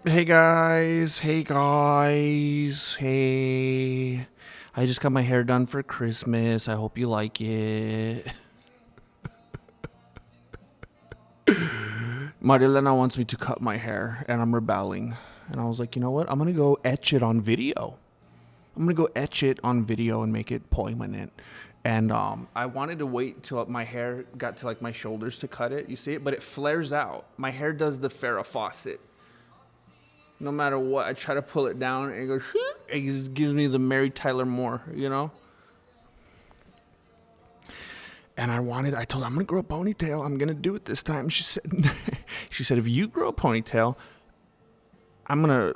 Hey. I just got my hair done for Christmas. I hope you like it. Marilena wants me to cut my hair, and I'm rebelling. And I was like, you know what? I'm gonna go etch it on video. And make it permanent. And I wanted to wait till my hair got to like my shoulders to cut it. You see it, but it flares out. My hair does the Farrah Fawcett. No matter what, I try to pull it down, and it goes. It just gives me the Mary Tyler Moore, you know. And I told her I'm gonna grow a ponytail. I'm gonna do it this time. She said, if you grow a ponytail, I'm gonna.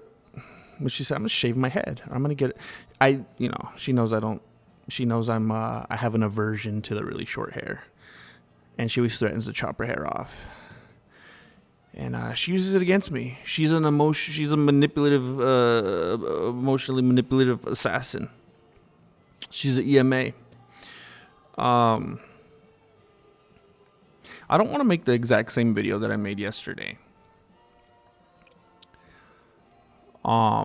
Well, she said I'm gonna shave my head. I'm gonna get it. She knows I don't. She knows I have an aversion to the really short hair, and she always threatens to chop her hair off. And she uses it against me. She's a manipulative, emotionally manipulative assassin. She's an EMA. I don't want to make the exact same video that I made yesterday. I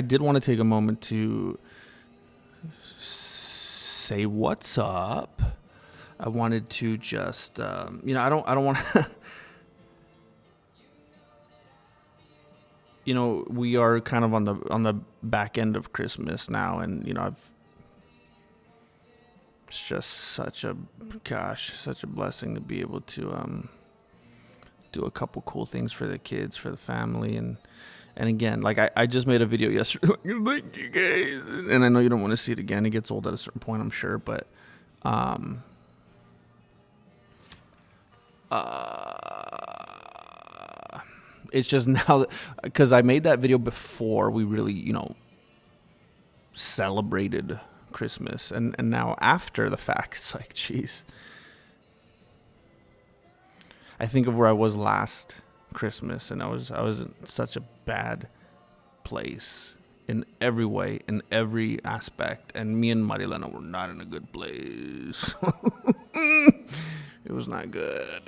did want to take a moment to say what's up. I wanted to just, I don't want to, we are kind of on the back end of Christmas now. And, it's just such a blessing to be able to, do a couple cool things for the kids, for the family. And again, like I just made a video yesterday. Thank you guys. And I know you don't want to see it again. It gets old at a certain point, I'm sure, but, it's just now because I made that video before we really, celebrated Christmas, and now after the fact, it's like, geez, I think of where I was last Christmas, and I was in such a bad place in every way, in every aspect, and me and Marilena were not in a good place. It was not good.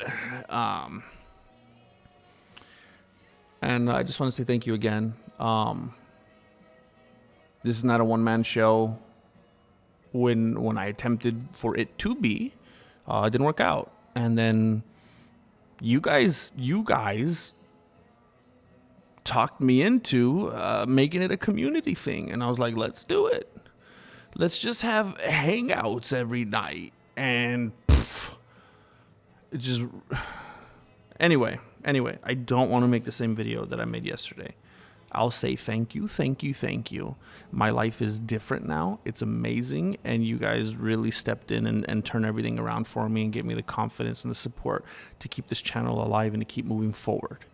And I just want to say thank you again. This is not a one-man show. When I attempted for it to be, it didn't work out. And then you guys talked me into making it a community thing. And I was like, let's do it. Let's just have hangouts every night. And it just... Anyway, I don't want to make the same video that I made yesterday. I'll say thank you. My life is different now. It's amazing. And you guys really stepped in and turned everything around for me and gave me the confidence and the support to keep this channel alive and to keep moving forward.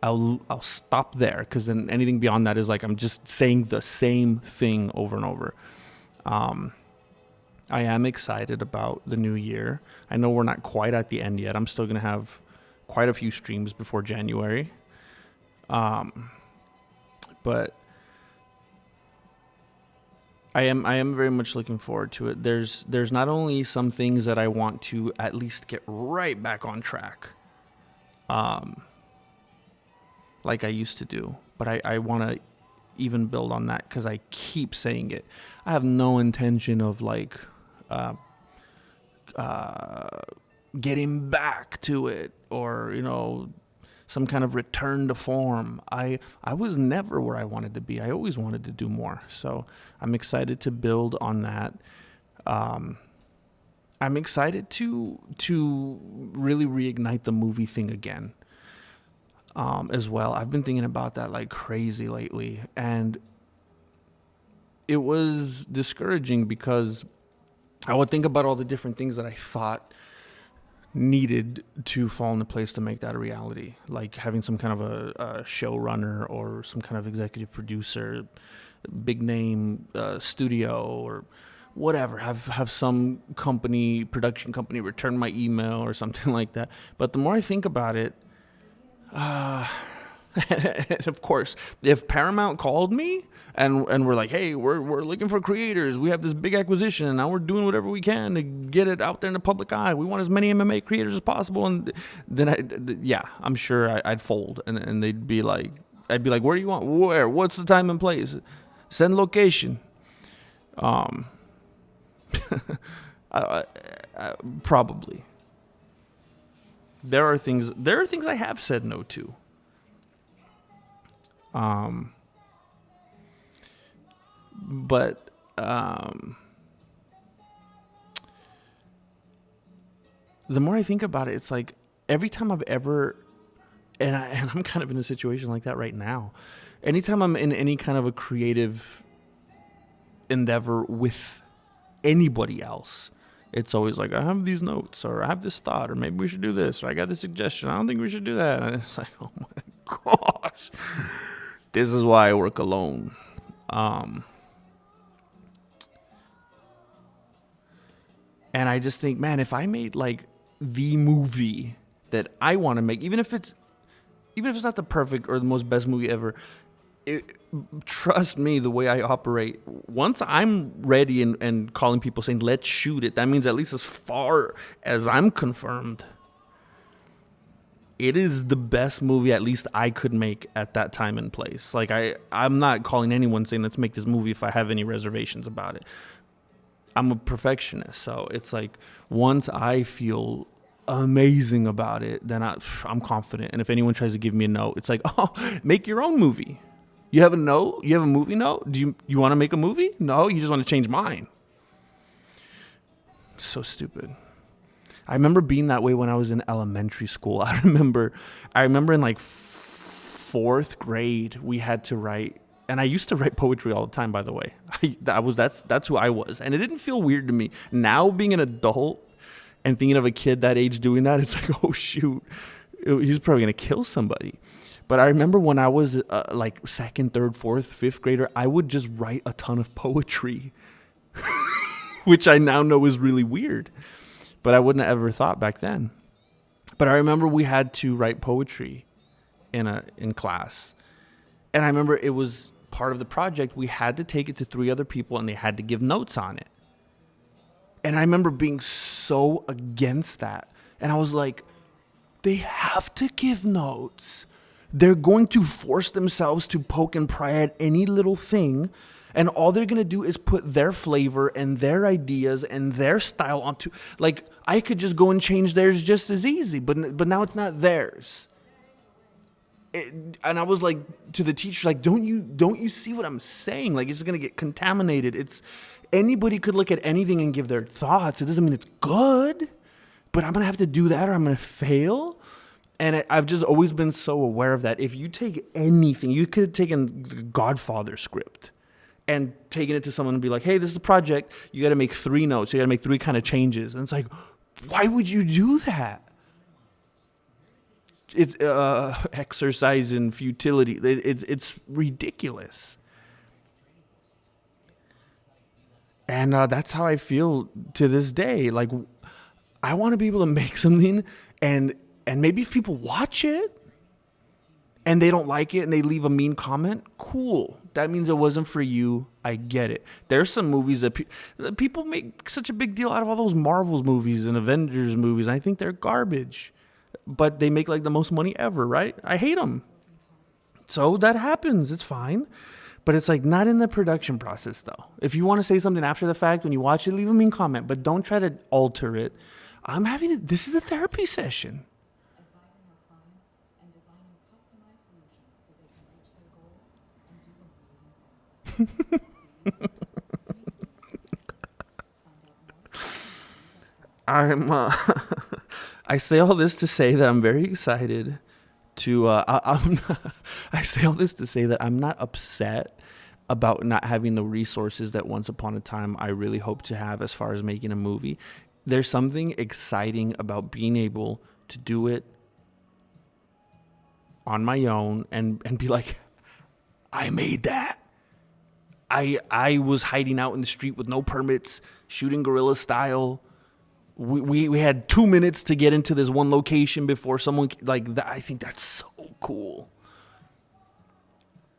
I'll stop there, because then anything beyond that is like I'm just saying the same thing over and over. I am excited about the new year. I know we're not quite at the end yet. I'm still going to have quite a few streams before January. But I am very much looking forward to it. There's not only some things that I want to at least get right back on track, like I used to do, but I want to even build on that, because I keep saying it. I have no intention of like getting back to it, or some kind of return to form. I was never where I wanted to be. I always wanted to do more. So I'm excited to build on that. I'm excited to really reignite the movie thing again, as well. I've been thinking about that like crazy lately, and it was discouraging because I would think about all the different things that I thought needed to fall into place to make that a reality, like having some kind of a showrunner or some kind of executive producer, big name studio, or whatever, have some production company return my email or something like that. But the more I think about it, And of course, if Paramount called me and we're like, hey, we're looking for creators, we have this big acquisition, and now we're doing whatever we can to get it out there in the public eye. We want as many MMA creators as possible, and then yeah, I'm sure I'd fold, and they'd be like, I'd be like, where do you want? Where? What's the time and place? Send location. Um, Probably. There are things I have said no to. But the more I think about it, it's like every time I've ever, and I'm kind of in a situation like that right now. Anytime I'm in any kind of a creative endeavor with anybody else, it's always like, I have these notes, or I have this thought, or maybe we should do this, or I got this suggestion. I don't think we should do that. And it's like, oh my gosh, this is why I work alone. And I just think, man, if I made like the movie that I want to make, even if it's not the perfect or the most best movie ever, trust me, the way I operate, once I'm ready and calling people saying, let's shoot it, that means at least as far as I'm confirmed, it is the best movie at least I could make at that time and place. Like I'm not calling anyone saying, let's make this movie if I have any reservations about it. I'm a perfectionist. So it's like, once I feel amazing about it, then I'm confident. And if anyone tries to give me a note, it's like, oh, make your own movie. You have a note? You have a movie note? Do you want to make a movie? No, you just want to change mine. So stupid. I remember being that way when I was in elementary school. I remember in like fourth grade, we had to write, and I used to write poetry all the time, by the way. That's who I was. And it didn't feel weird to me. Now, being an adult and thinking of a kid that age doing that, it's like, oh shoot, he's probably going to kill somebody. But I remember when I was like second, third, fourth, fifth grader, I would just write a ton of poetry, which I now know is really weird, but I wouldn't have ever thought back then. But I remember we had to write poetry in class. And I remember it was part of the project. We had to take it to 3 other people, and they had to give notes on it. And I remember being so against that. And I was like, they have to give notes. They're going to force themselves to poke and pry at any little thing. And all they're going to do is put their flavor and their ideas and their style onto, like, I could just go and change theirs just as easy, but now it's not theirs. And I was like, to the teacher, like, don't you see what I'm saying? Like, it's going to get contaminated. It's, anybody could look at anything and give their thoughts. It doesn't mean it's good, but I'm going to have to do that or I'm going to fail. And I've just always been so aware of that. If you take anything, you could have taken the Godfather script and taken it to someone and be like, hey, this is a project. You got to make 3 notes. You got to make 3 kind of changes. And it's like, why would you do that? It's exercise in futility. It's ridiculous. And that's how I feel to this day. Like, I want to be able to make something, and maybe if people watch it and they don't like it and they leave a mean comment, cool. That means it wasn't for you. I get it. There's some movies that people make such a big deal out of, all those Marvels movies and Avengers movies. And I think they're garbage, but they make like the most money ever, right? I hate them. So that happens. It's fine. But it's like not in the production process, though. If you want to say something after the fact, when you watch it, leave a mean comment, but don't try to alter it. This is a therapy session. I say all this to say that I'm very excited to I say all this to say that I'm not upset about not having the resources that once upon a time I really hoped to have as far as making a movie. There's something exciting about being able to do it on my own and be like, I made that. I was hiding out in the street with no permits, shooting guerrilla style. We had 2 minutes to get into this one location before someone, like that. I think that's so cool.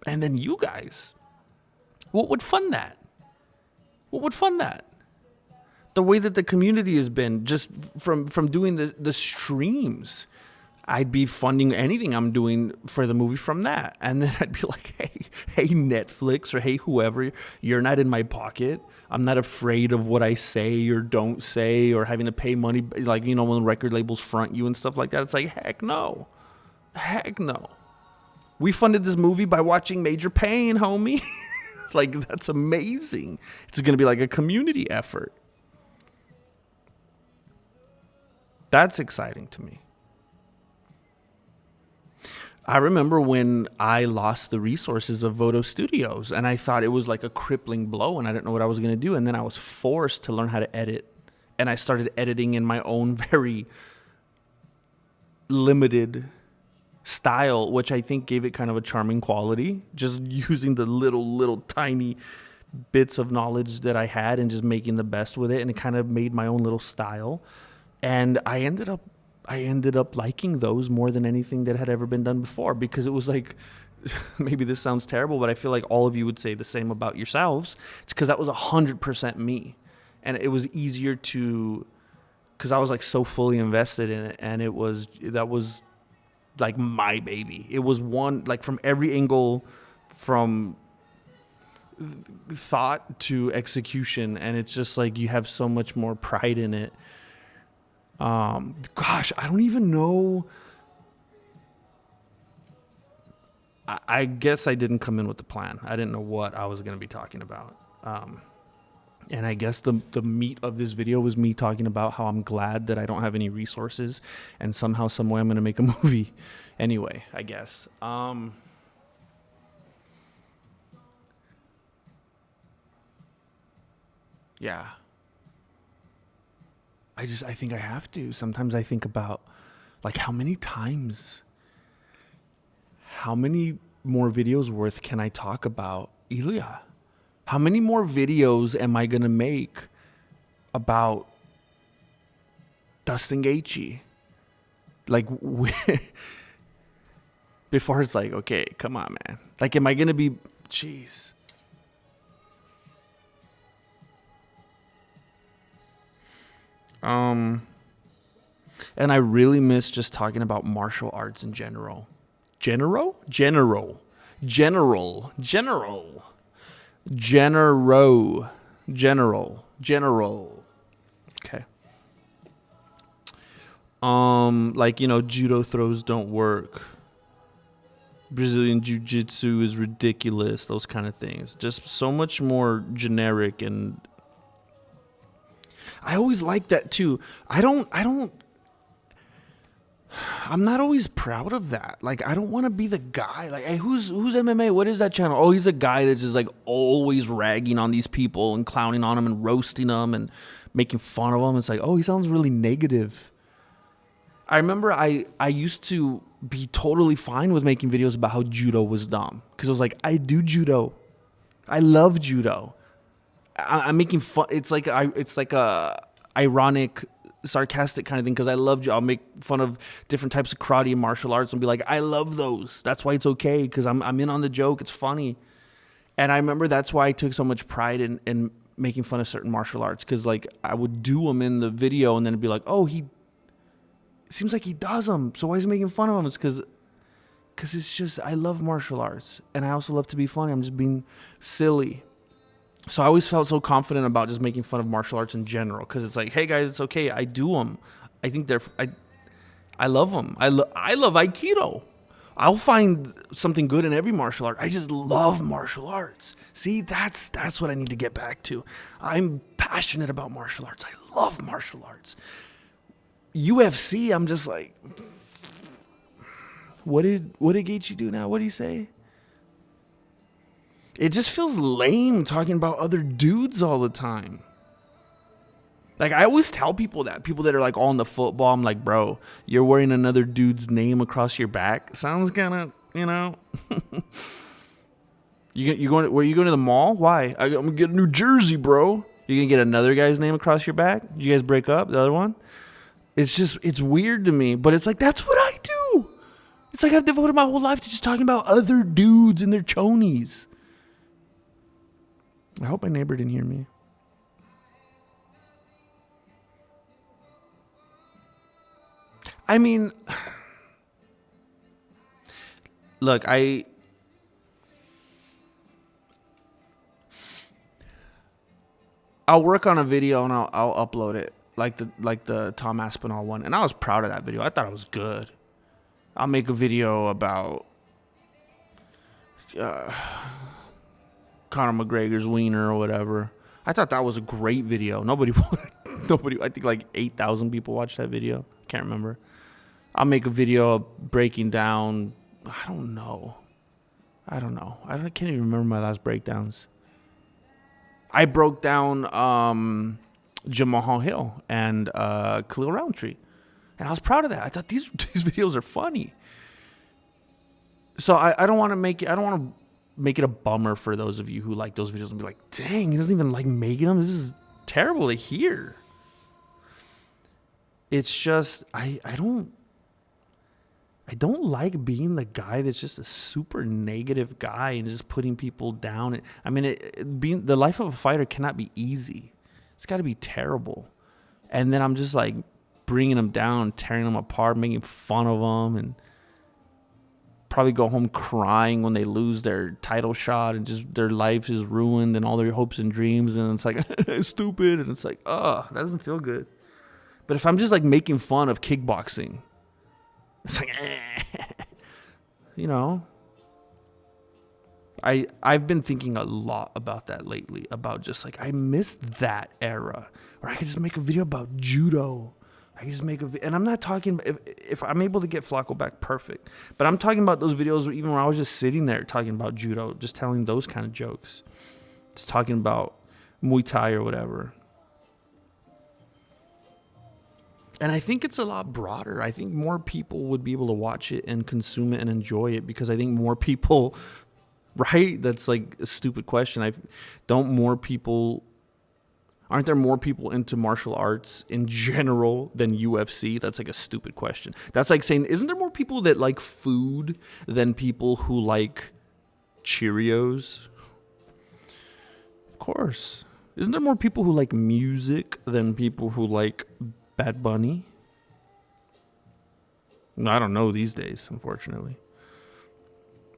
And then you guys, what would fund that? What would fund that? The way that the community has been just from doing the streams. I'd be funding anything I'm doing for the movie from that. And then I'd be like, hey, Netflix, or hey, whoever, you're not in my pocket. I'm not afraid of what I say or don't say or having to pay money, like, you know, when record labels front you and stuff like that. It's like, heck no. Heck no. We funded this movie by watching Major Payne, homie. Like, that's amazing. It's going to be like a community effort. That's exciting to me. I remember when I lost the resources of Voto Studios, and I thought it was like a crippling blow, and I didn't know what I was going to do. And then I was forced to learn how to edit, and I started editing in my own very limited style, which I think gave it kind of a charming quality, just using the little tiny bits of knowledge that I had and just making the best with it. And it kind of made my own little style. And I ended up liking those more than anything that had ever been done before, because it was like, maybe this sounds terrible, but I feel like all of you would say the same about yourselves. It's because that was 100% me. And it was easier to, because I was like so fully invested in it. And that was like my baby. It was one, like, from every angle, from thought to execution. And it's just like, you have so much more pride in it. Gosh, I don't even know. I guess I didn't come in with the plan. I didn't know what I was going to be talking about. And I guess the meat of this video was me talking about how I'm glad that I don't have any resources, and somehow, some way, I'm going to make a movie. Anyway, I guess. Yeah. I think I have to. Sometimes I think about, like, how many more videos worth can I talk about Ilya? How many more videos am I going to make about Dustin Gaethje? Like, before it's like, okay, come on, man. Like, am I going to be, jeez. And I really miss just talking about martial arts in general. General. Okay. Like, you know, judo throws don't work. Brazilian jiu-jitsu is ridiculous. Those kind of things. Just so much more generic, and I always like that too. I'm not always proud of that. Like, I don't want to be the guy. Like, hey, who's MMA? What is that channel? Oh, he's a guy that's just like always ragging on these people and clowning on them and roasting them and making fun of them. It's like, oh, he sounds really negative. I remember I used to be totally fine with making videos about how judo was dumb, because I was like, I do judo. I love judo. I'm making fun. It's like a ironic, sarcastic kind of thing, because I love judo. I'll make fun of different types of karate and martial arts and be like, I love those. That's why it's okay, because I'm in on the joke. It's funny. And I remember that's why I took so much pride in making fun of certain martial arts, because, like, I would do them in the video and then it'd be like, oh, he seems like he does them, so why is he making fun of them? It's because it's just, I love martial arts, and I also love to be funny. I'm just being silly. So I always felt so confident about just making fun of martial arts in general, because it's like, hey guys, it's okay. I do them. I think I love them. I love Aikido. I'll find something good in every martial art. I just love martial arts. See, that's what I need to get back to. I'm passionate about martial arts. I love martial arts. UFC, I'm just like, what did Gaethje do now? What did he say? It just feels lame talking about other dudes all the time. Like, I always tell people that are like all into football, I'm like, bro, you're wearing another dude's name across your back. Sounds kind of, you know. you going? Where you going to the mall? Why? I'm gonna get a new jersey, bro. You gonna get another guy's name across your back? Did you guys break up? The other one? It's weird to me, but it's like, that's what I do. It's like I've devoted my whole life to just talking about other dudes and their chonies. I hope my neighbor didn't hear me. I mean, look, I'll work on a video and I'll upload it like the Tom Aspinall one, and I was proud of that video. I thought it was good. I'll make a video about Conor McGregor's wiener or whatever. I thought that was a great video. Nobody, I think like 8,000 people watched that video. Can't remember. I'll make a video breaking down. I don't know. I can't even remember my last breakdowns. I broke down Jamal Hill and Khalil Roundtree, and I was proud of that. I thought these videos are funny. So I don't want to make it. I don't want to make it a bummer for those of you who like those videos and be like, "Dang, he doesn't even like making them. This is terrible to hear." It's just I don't like being the guy that's just a super negative guy and just putting people down. I mean, being the life of a fighter cannot be easy. It's got to be terrible. And then I'm just like bringing them down, tearing them apart, making fun of them, and probably go home crying when they lose their title shot and just their life is ruined and all their hopes and dreams. And it's like, stupid. And it's like, that doesn't feel good. But if I'm just like making fun of kickboxing, it's like, you know, I've been thinking a lot about that lately, about just like, I miss that era where I could just make a video about judo. I can just make and I'm not talking, if I'm able to get Flacco back, perfect. But I'm talking about those videos even when I was just sitting there talking about judo, just telling those kind of jokes. Just talking about Muay Thai or whatever. And I think it's a lot broader. I think more people would be able to watch it and consume it and enjoy it because I think more people, right? That's like a stupid question. Aren't there more people into martial arts in general than UFC? That's like a stupid question. That's like saying, isn't there more people that like food than people who like Cheerios? Of course. Isn't there more people who like music than people who like Bad Bunny? I don't know these days, unfortunately.